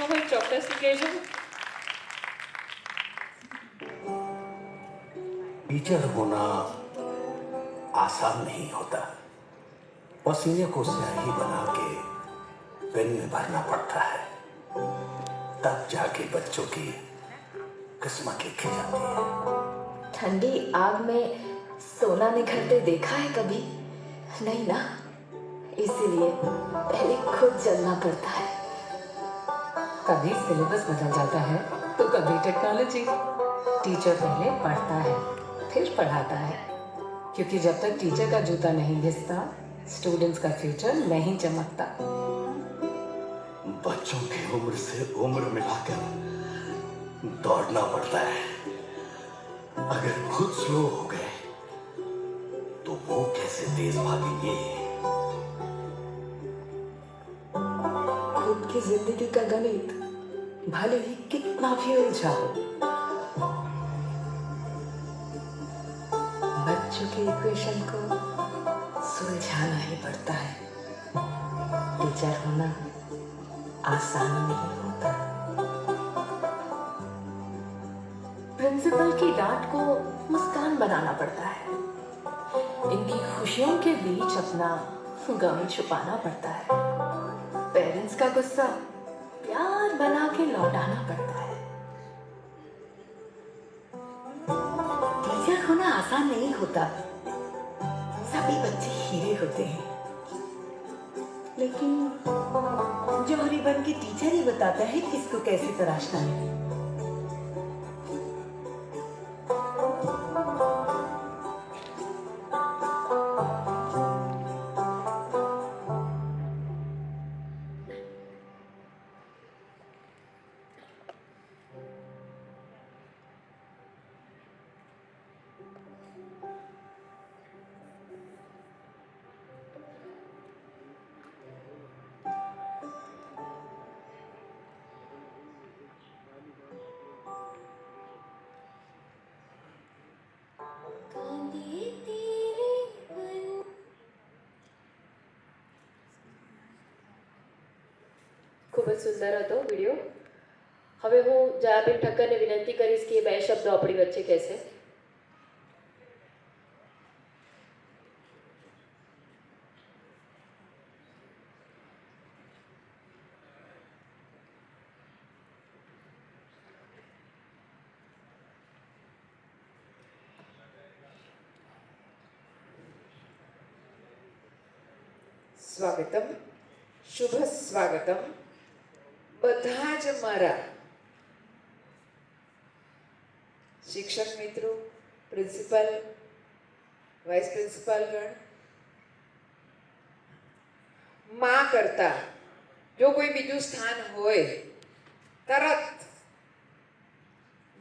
પ્રશ્નો હોય ચોક્કસ કહેજો. टीचर होना आसान नहीं होता. पसीने को स्याही बना के पेन में भरना पड़ता है. तब जाके बच्चों की किस्मत लिखी जाती है. ठंडी आग में सोना निखरते देखा है कभी? नहीं ना, इसीलिए पहले खुद जलना पड़ता है. कभी सिलेबस बदल जाता है तो कभी टेक्नोलॉजी. टीचर पहले पढ़ता है फिर पढ़ाता है, क्योंकि जब तक टीचर का जूता नहीं घिसता स्टूडेंट्स का फ्यूचर नहीं चमकता. बच्चों की उम्र से उम्र मिलाकर दौड़ना पड़ता है. अगर खुद स्लो हो गए तो वो कैसे तेज भागेंगे. खुद की जिंदगी का गणित भले ही कितना भी उलझा हो, बच्चों के इक्वेशन को सुलझाना ही पड़ता है. टीचर होना आसान नहीं होता. प्रिंसिपल की डांट को मुस्कान बनाना पड़ता है. इनकी खुशियों के बीच अपना गम छुपाना पड़ता है. पेरेंट्स का गुस्सा प्यार बना के लौटाना पड़ता है. टीचर होना आसान नहीं होता. सभी बच्चे हीरे होते हैं, लेकिन जौहरी बन के टीचर ही बताता है किसको कैसे तराशना है. ખૂબ જ સુંદર હતો વિડીયો. હવે હું જયાબેન ઠક્કરને વિનંતી કરીશ કે બે શબ્દો આપણી વચ્ચે કહેશે. સ્વાગતમ, શુભ સ્વાગતમ. બધા જ મારા શિક્ષક મિત્રો, પ્રિન્સિપલ, વાઇસ પ્રિન્સિપાલગણ, માં કરતા જો કોઈ બીજું સ્થાન હોય તરત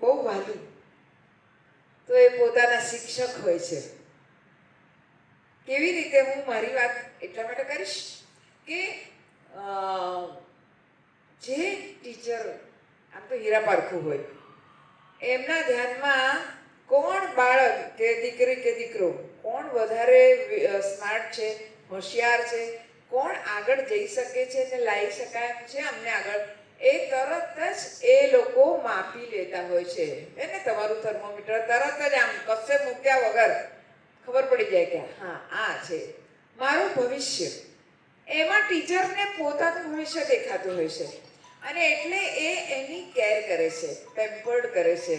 બહુ વહાલું તો એ પોતાના શિક્ષક હોય છે. કેવી રીતે હું મારી વાત એટલા માટે કરીશ કે જે ટીચર આમ તો હીરા પારખું હોય, એમના ધ્યાનમાં કોણ બાળક કે દીકરી કે દીકરો, કોણ વધારે સ્માર્ટ છે, હોશિયાર છે, કોણ આગળ જઈ શકે છે ને લાવી શકાય એમ છે અમને આગળ, એ તરત જ એ લોકો માપી લેતા હોય છે. એને તમારું થર્મોમીટર તરત જ આમ કશે મૂક્યા વગર ખબર પડી જાય કે હા આ છે મારું ભવિષ્ય. એમાં ટીચરને પોતાનું ભવિષ્ય દેખાતું હોય છે અને એટલે એ એની કેર કરે છે, પેમ્પર્ડ કરે છે,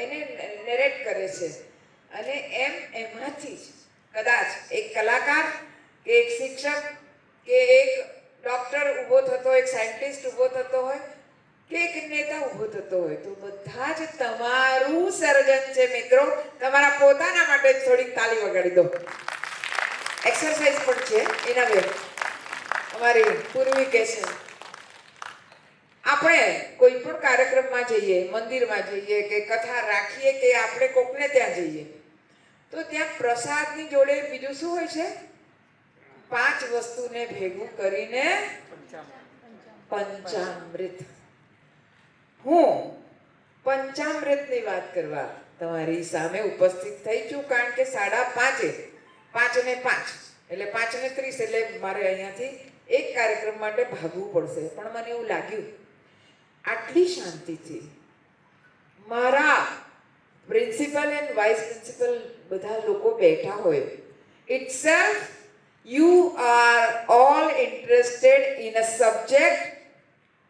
એને નેરેટ કરે છે. અને એમાંથી જ કદાચ એક કલાકાર કે એક શિક્ષક કે એક ડૉક્ટર ઊભો થતો, એક સાયન્ટિસ્ટ ઊભો થતો હોય કે એક નેતા ઊભો થતો હોય, તો બધા જ તમારું સર્જન છે મિત્રો. તમારા પોતાના માટે જ થોડીક તાળી વગાડી દો. એક્સરસાઇઝ પણ છે એના બે. અમારી પૂર્વી કહે છે આપણે કોઈ પણ કાર્યક્રમમાં જઈએ, મંદિરમાં જઈએ કે કથા રાખીએ કે આપણે કોકને ત્યાં જઈએ તો ત્યાં પ્રસાદની જોડે બીજું શું હોય છે? 5 વસ્તુને ભેગું કરીને પંચામૃત. હું પંચામૃતની વાત કરવા તમારી સામે ઉપસ્થિત થઈ છું, કારણ કે 5:30 5 ને 5 એટલે 5 ને 30 એટલે મારે અહીંયાથી એક કાર્યક્રમ માટે ભાગવું પડશે, પણ મને એવું લાગ્યું આટલી શાંતિથી મારા પ્રિન્સિપલ એન્ડ વાઇસ પ્રિન્સિપલ બધા લોકો બેઠા હોય, itself you are all interested in a subject.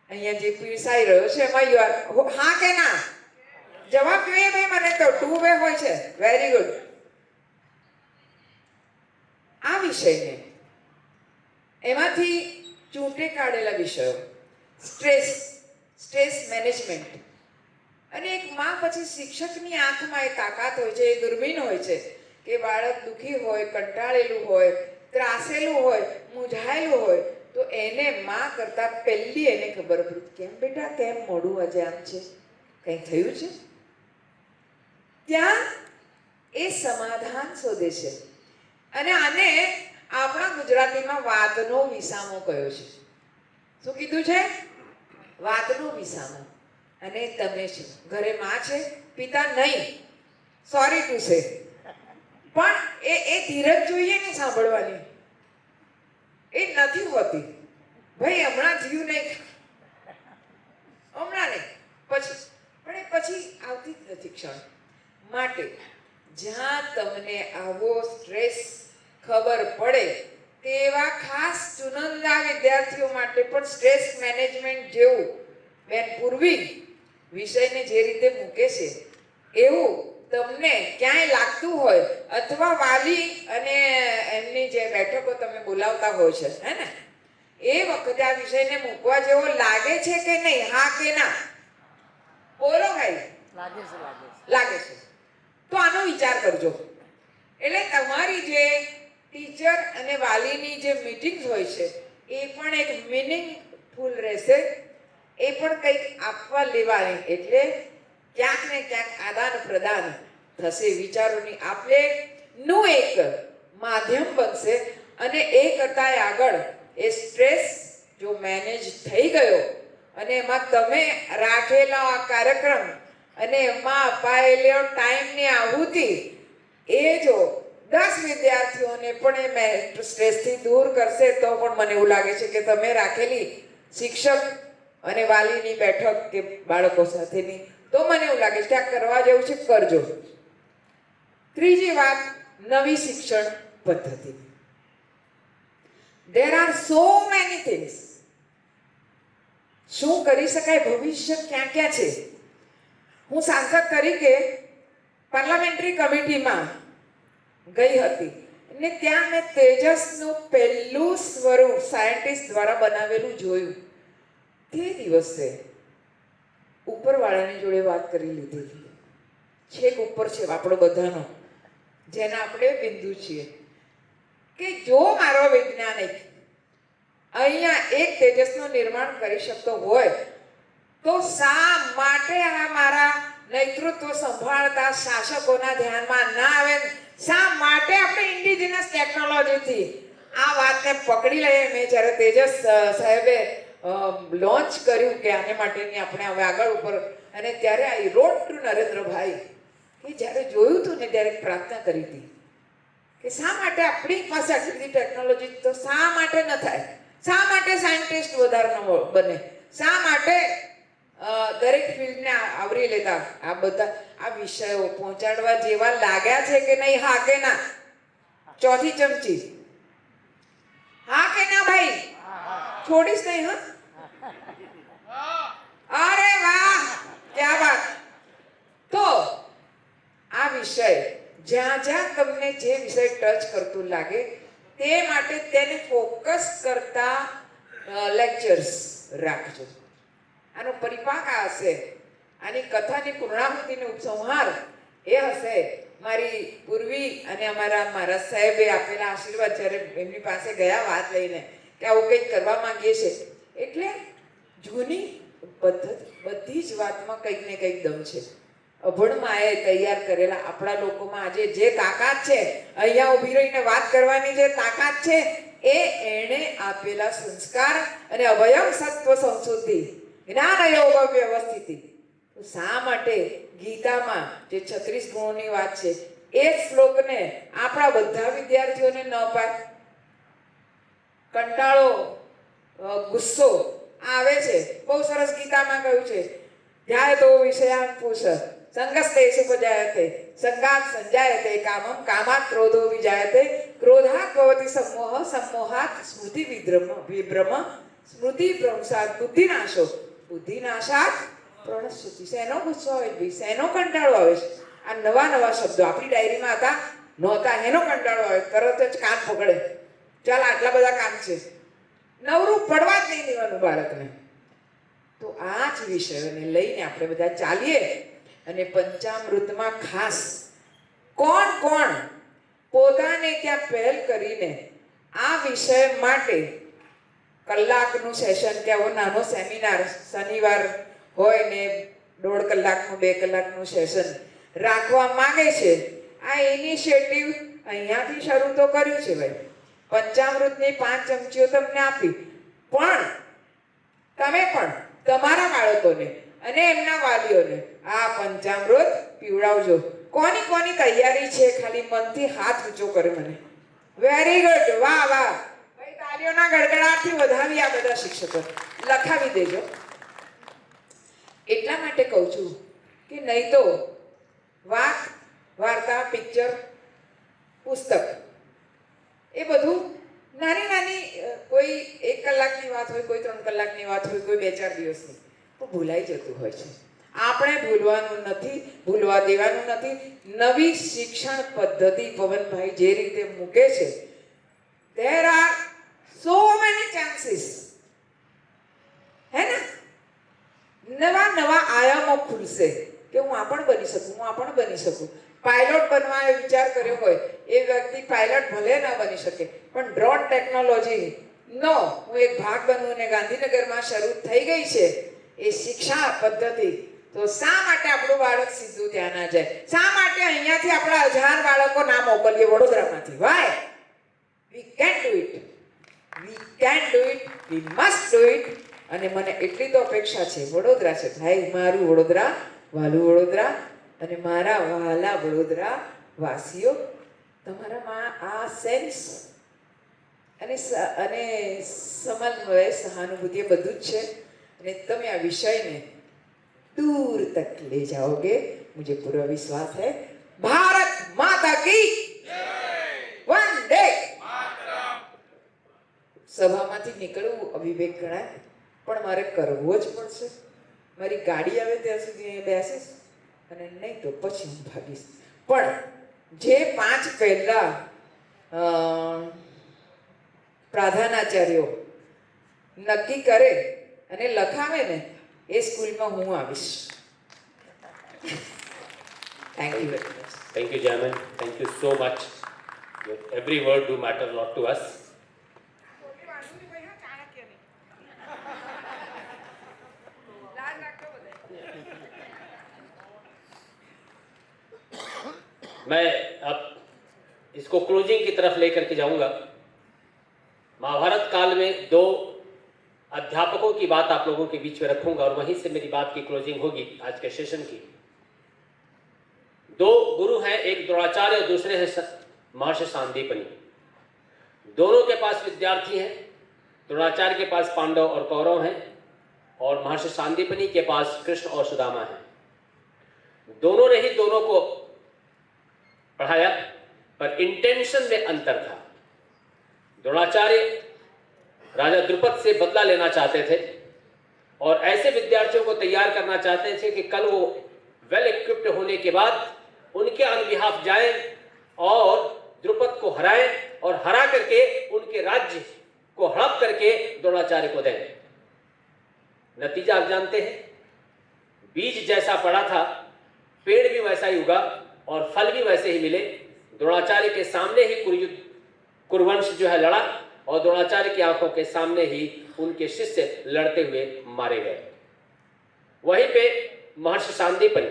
અહીંયા જે પીરસાઈ રહ્યો છે એમાં યુ આર, હા કે ના? જવાબ જોઈએ ભાઈ, મને તો 2 વે હોય છે. Very good. આ વિષયને એમાંથી ચૂંટે કાઢેલા વિષયો, સ્ટ્રેસ મેનેજમેન્ટ, અને એક માં પછી શિક્ષકની આંખમાં એ તાકાત હોય છે, એ દૂરબીન હોય છે કે બાળક દુઃખી હોય, કંટાળેલું હોય, ત્રાસેલું હોય, મૂંઝાયેલું હોય, તો એને માં કરતા પહેલી એને ખબર પડી, કેમ બેટા, કેમ મોડું આજે આમ છે, કંઈ થયું છે? ત્યાં એ સમાધાન શોધે છે. અને આને આપણા ગુજરાતીમાં વાતનો વિસામો કહ્યો છે. શું કીધું છે? વાતનો વિસામો. અને તમે છો, ઘરે માં છે, પિતા નહીં, સોરી ટુ સે, પણ એ ધીરજ જોઈએ ને સાંભળવાની, એ નથી હોતી. ભાઈ હમણાં જીવ નહીં, હમણાં નહીં, પછી, પણ એ પછી આવતી જ નથી ક્ષણ. માટે જ્યાં તમને આવો સ્ટ્રેસ ખબર પડે તેવા ખાસ ચુનંદા વિદ્યાર્થીઓ માટે પણ સ્ટ્રેસ મેનેજમેન્ટ જેવું બેન પૂર્વી વિષયને જે રીતે મૂકે છે એવું તમને ક્યાંય લાગતું હોય, અથવા વાલી અને એમની જે બેઠકો તમે બોલાવતા હોય છે, હે ને, એ વખતે આ વિષયને મૂકવા જેવો લાગે છે કે નહીં? હા કે ના? બોલો ભાઈ. લાગે છે. તો આનો વિચાર કરજો. એટલે તમારી જે ટીચર અને વાલીની જે મીટિંગ્સ હોય છે એ પણ એક મિનિંગફુલ રહેશે, એ પણ કંઈક આપવા લેવાની, એટલે ક્યાંક ને ક્યાંક આદાન પ્રદાન થશે, વિચારોની આપલે નું એક માધ્યમ બનશે. અને એ કરતાં આગળ એ સ્ટ્રેસ જો મેનેજ થઈ ગયો અને એમાં તમે રાખેલો આ કાર્યક્રમ અને એમાં અપાયેલો ટાઈમની આહુતિ, એ જો 10 વિદ્યાર્થીઓને પણ એ સ્ટ્રેસથી દૂર કરશે, તો પણ મને એવું લાગે છે કે તમે રાખેલી શિક્ષક અને વાલીની બેઠક કે બાળકો સાથેની, તો મને એવું લાગે છે કે આ કરવા જેવું છે, કરજો. ત્રીજી વાત, નવી શિક્ષણ પદ્ધતિ. There are so many things. શું કરી શકાય, ભવિષ્ય ક્યાં ક્યાં છે? હું સાંસદ તરીકે પાર્લામેન્ટરી કમિટીમાં ગઈ હતી અને ત્યાં મેં તેજસનું પહેલું સ્વરૂપ સાયન્ટિસ્ટ દ્વારા બનાવેલું જોયું. તે દિવસે ઉપરવાળાની જોડે વાત કરી લીધી, છેક ઉપર છે આપણો બધાનો, જેના આપણે બિંદુ છીએ, કે જો મારો વૈજ્ઞાનિક અહીંયા એક તેજસનું નિર્માણ કરી શકતો હોય તો શા માટે આ મારા નેતૃત્વ સંભાળતા શાસકોના ધ્યાનમાં ના આવે? શા માટે આપણે ઇન્ડિજિનસ ટેકનોલોજીથી આ વાતને પકડી લઈએ? મેં જ્યારે તેજસ સાહેબે લોન્ચ કર્યું કે આને માટેની આપણે હવે આગળ ઉપર, અને ત્યારે આઈ રોટ ટુ નરેન્દ્રભાઈ, કે જ્યારે જોયું હતું ને ત્યારે પ્રાર્થના કરી હતી કે શા માટે આપણી પાસે આટલી બધી ટેકનોલોજી તો શા માટે ન થાય? શા માટે સાયન્ટિસ્ટ વધારે ન બને? શા માટે દરેક ફિલ્ડને આવરી લેતા આ બધા આ વિષયો પહોંચાડવા જેવા લાગ્યા છે કે નહીં? હા કે ના? ચોથી ચમચી, હા કે ના ભાઈ? છોડીશ નહીં, હા? અરે વાહ, ક્યા વાત! તો આ વિષય જ્યાં જ્યાં તમને જે વિષય ટચ કરતું લાગે તે માટે તેને ફોકસ કરતા લેક્ચર્સ રાખજો. આનો પરિપાક આ હશે, આની કથાની પૂર્ણાહુતિનો ઉપસંહાર એ હશે મારી પૂર્વી અને મારા સાહેબે આપેલા આશીર્વાદ. જ્યારે એમની પાસે ગયા વાત લઈને કે આવું કંઈક કરવા માંગીએ છે, એટલે જૂની પદ્ધતિ બધી જ વાતમાં કંઈક ને કંઈક દમ છે. અભણમાએ તૈયાર કરેલા આપણા લોકોમાં આજે જે તાકાત છે, અહીંયા ઊભી રહીને વાત કરવાની જે તાકાત છે, એ એણે આપેલા સંસ્કાર અને અભયમ સત્વ સંશુદ્ધિ જ્ઞાન યોગ વ્યવસ્થિતિ. તો શા માટે ગીતામાં જે 36 ગુણોની વાત છે એ શ્લોકને આપણા બધા વિદ્યાર્થીઓને ન અપાય? કંટાળો ગુસ્સો આવે છે. બહુ સરસ ગીતામાં કહ્યું છે, ધ્યાયતો વિષયાન પુષ સંગસ્તે સુપજાયતે સંગાત સંજાયતે કામમ કામાત ક્રોધો વિજાયતે ક્રોધાત ભવતિ સમોહ સમોહાત સ્મૃતિ વિભ્રમ સ્મૃતિ ભ્રંશાત બુદ્ધિનાશો બુદ્ધિનાશાત પ્રણશ્યતિ. શેનો ગુસ્સો આવે છે? શેનો કંટાળો આવે છે? આ નવા નવા શબ્દો આપણી ડાયરીમાં હતા નહોતા. એનો કંટાળો આવે, તરત જ કાન પકડે, ચાલ આટલા બધા કામ છે, નવરું પડવા જ નહીં દેવાનું બાળકને. તો આ જ વિષયોને લઈને આપણે બધા ચાલીએ અને પંચામૃતમાં ખાસ કોણ કોણ પોતાને ત્યાં પહેલ કરીને આ વિષય માટે કલાકનું સેશન કે આવો નાનો સેમિનાર શનિવાર હોય ને 1.5 કલાકનું 2 કલાકનું સેશન રાખવા માંગે છે. આ ઇનિશિયેટિવ અહીંયાથી શરૂ તો કર્યું છે ભાઈ. પંચામૃતની 5 ચમચીઓ તમને આપી, પણ તમે પણ તમારા બાળકોને અને એમના વાલીઓને આ પંચામૃત પીવડાવજો. કોની કોની તૈયારી છે? ખાલી મનથી હાથ ઊંચો કરે મને. વેરી ગુડ, વાહ વાહ ભાઈ, તાળીઓના ગડગડાટથી વધાવી આ બધા શિક્ષકો લખાવી દેજો. એટલા માટે કહું છું કે નહીં તો વાત, વાર્તા, પિક્ચર, પુસ્તક એ બધું નાની નાની, કોઈ 1 કલાકની વાત હોય, કોઈ 3 કલાકની વાત હોય, કોઈ 2-4 દિવસની, તો ભૂલાઈ જતું હોય છે. આપણે ભૂલવાનું નથી, ભૂલવા દેવાનું નથી. નવી શિક્ષણ પદ્ધતિ પવનભાઈ જે રીતે મૂકે છે, there are so many chances, હે ને? નવા નવા આયામો ખુલશે કે હું આ પણ બની શકું, હું આ પણ બની શકું. પાયલોટ બનવા વિચાર કર્યો હોય એ વ્યક્તિ પાયલોટ ભલે ન બની શકે, પણ ડ્રોન ટેકનોલોજી નો હું એક ભાગ બનું અને ગાંધીનગરમાં શરૂ થઈ ગઈ છે એ શિક્ષા પદ્ધતિ. તો શા માટે આપણું બાળક સીધું ત્યાં ના જાય? શા માટે અહીંયાથી આપણા 1000 બાળકો ના મોકલીએ વડોદરામાંથી? Why? We can do it, we can do it, we must do it. અને મને એટલી તો અપેક્ષા છે, વડોદરા છે ભાઈ, મારું વડોદરા, વાલું વડોદરા, અને મારા વહાલા વડોદરા વાસીઓ, તમારામાં આ સેન્સ અને સમન્વય, સહાનુભૂતિ બધું જ છે. અને તમે આ વિષયને दूर तक ले जाओगे, मुझे पूरा विश्वास है. भारत माता की वंदे. સભામાંથી નીકળવું અવિવેક ગણાય, પણ મારે કરવો જ પડશે. મારી ગાડી આવે ત્યાં સુધી અહીંયા બેસીશ, અને નહીં તો પછી હું ભાગીશ. પણ જે 5 પહેલા પ્રધાનાચાર્યો નક્કી કરે અને લખાવે ને, એ સ્કૂલમાં હું આવીશ. Thank you very much. Thank you, Jamin. Thank you so much. Your every word do matter a lot to us. मैं अब इसको क्लोजिंग की तरफ लेकर के जाऊंगा. महाभारत काल में 2 अध्यापकों की बात आप लोगों के बीच में रखूंगा और वहीं से मेरी बात की क्लोजिंग होगी आज के सेशन की. 2 गुरु हैं, एक द्रोणाचार्य और दूसरे हैं महर्षि सांदीपनि. दोनों के पास विद्यार्थी हैं. द्रोणाचार्य के पास पांडव और कौरव हैं और महर्षि सांदीपनि के पास कृष्ण और सुदामा हैं. दोनों ने ही दोनों को पढ़ाया, पर इंटेंशन में अंतर था. द्रोणाचार्य राजा द्रुपद से बदला लेना चाहते थे और ऐसे विद्यार्थियों को तैयार करना चाहते थे कि कल वो वेल इक्विप्ड होने के बाद उनके ऑन बिहाफ जाएं और द्रुपद को हराएं और हरा करके उनके राज्य को हड़प करके द्रोणाचार्य को दें. नतीजा आप जानते हैं, बीज जैसा पड़ा था पेड़ भी वैसा ही उगा और फल भी वैसे ही मिले. द्रोणाचार्य के सामने ही कुरुवंश जो है लड़ा और द्रोणाचार्य की आंखों के सामने ही उनके शिष्य लड़ते हुए मारे गए. वहीं पे महर्षि सांदीपनि,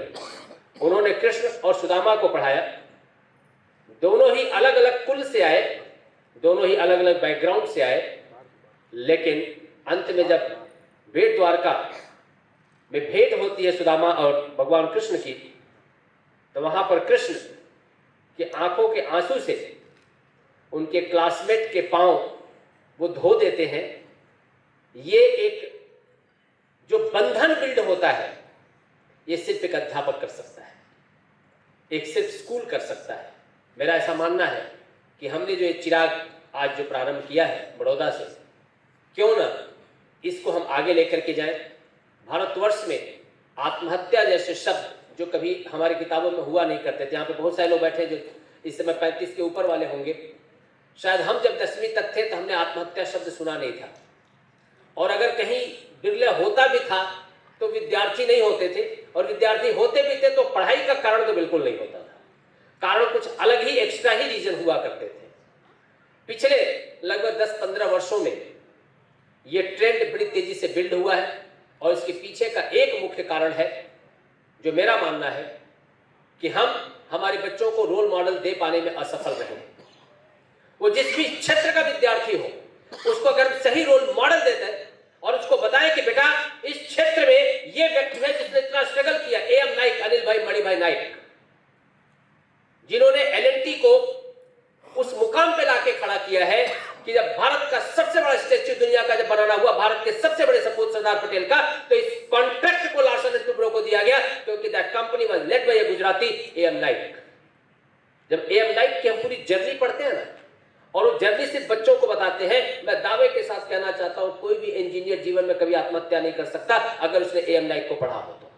उन्होंने कृष्ण और सुदामा को पढ़ाया. दोनों ही अलग अलग कुल से आए, दोनों ही अलग अलग बैकग्राउंड से आए, लेकिन अंत में जब भेंट द्वारका में भेंट होती है सुदामा और भगवान कृष्ण की, तो वहां पर कृष्ण के आंखों के आंसू से उनके क्लासमेट के पांव वो धो देते हैं ये एक जो बंधन बिल्ड होता है, ये सिर्फ एक अध्यापक कर सकता है, एक सिर्फ स्कूल कर सकता है। मेरा ऐसा मानना है कि हमने जो ये चिराग आज जो प्रारंभ किया है बड़ौदा से, क्यों ना इसको हम आगे लेकर के जाएं। भारतवर्ष में आत्महत्या जैसे शब्द जो कभी हमारी किताबों में हुआ नहीं करते थे, यहाँ पे बहुत सारे लोग बैठे हैं जो इस समय 35 के ऊपर वाले होंगे, शायद हम जब 10वीं तक थे तो हमने आत्महत्या शब्द सुना नहीं था, और अगर कहीं बिरले होता भी था तो विद्यार्थी नहीं होते थे, और विद्यार्थी होते भी थे तो पढ़ाई का कारण तो बिल्कुल नहीं होता था, कारण कुछ अलग ही एक्स्ट्रा ही रीजन हुआ करते थे। पिछले लगभग 10-15 वर्षों में ये ट्रेंड बड़ी तेजी से बिल्ड हुआ है, और इसके पीछे का एक मुख्य कारण है जो मेरा मानना है कि हम हमारे बच्चों को रोल मॉडल दे पाने में असफल रहे। वो जिस भी क्षेत्र का विद्यार्थी हो, उसको अगर हम सही रोल मॉडल देते हैं और उसको बताएं कि बेटा इस क्षेत्र में ये व्यक्ति है जिसने इतना स्ट्रगल किया, AM नाइक, अनिल भाई, मणिभाई नाइक, जिन्होंने LNT को उस मुकाम पे लाके खड़ा किया है कि जब भारत का सबसे बड़ा स्टैच्यू दुनिया का जब बनाना हुआ, भारत के सबसे बड़े सपूत सरदार पटेल का, तो इस कॉन्ट्रैक्ट को लार्सन एंड टुब्रो को दिया गया, क्योंकि that company was led by A Gujarati, AM Naik. जब AM नाइक की हम पूरी जर्नी पढ़ते हैं ना, और वो जर्नी सिर्फ बच्चों को बताते हैं, मैं दावे के साथ कहना चाहता हूं कोई भी इंजीनियर जीवन में कभी आत्महत्या नहीं कर सकता अगर उसने AM नाइक को पढ़ा हो तो।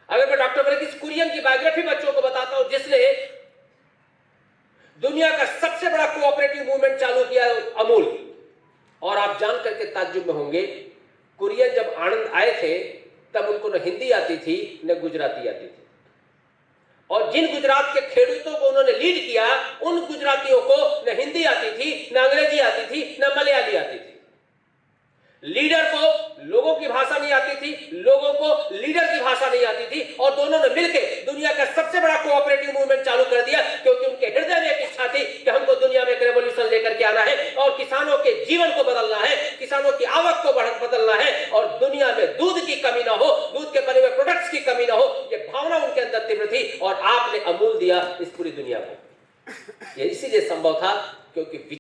अगर मैं डॉक्टर वर्गीस कुरियन की बायोग्राफी बच्चों को बताता हूं, जिसने दुनिया का सबसे बड़ा कोऑपरेटिव मूवमेंट चालू किया अमूल, और आप जान करके ताज्जुब में होंगे, कुरियन जब आनंद आए थे तब उनको न हिंदी आती थी न गुजराती आती थी, और जिन गुजरात के खेडूतों को उन्होंने लीड किया, उन गुजरातियों को न हिंदी आती थी, न अंग्रेजी आती थी, न मलयाली आती थी। लीडर को लोगों की भाषा नहीं आती थी, लोगों को लीडर की भाषा नहीं आती थी, और दोनों ने मिलकर दुनिया का सबसे बड़ा कोऑपरेटिव मूवमेंट चालू कर दिया, क्योंकि उनके हृदय में एक इच्छा थी कि हमको दुनिया में एक रेवोल्यूशन लेकर के आना है, और किसानों के जीवन को बदलना है, किसानों की आवक को बदलना है, और दुनिया में दूध की कमी ना हो, दूध के बने हुए प्रोडक्ट्स की कमी ना हो। ये भावना उनके अंदर तीव्र थी, और आपने अमूल दिया इस पूरी दुनिया को। ये इसीलिए संभव था क्योंकि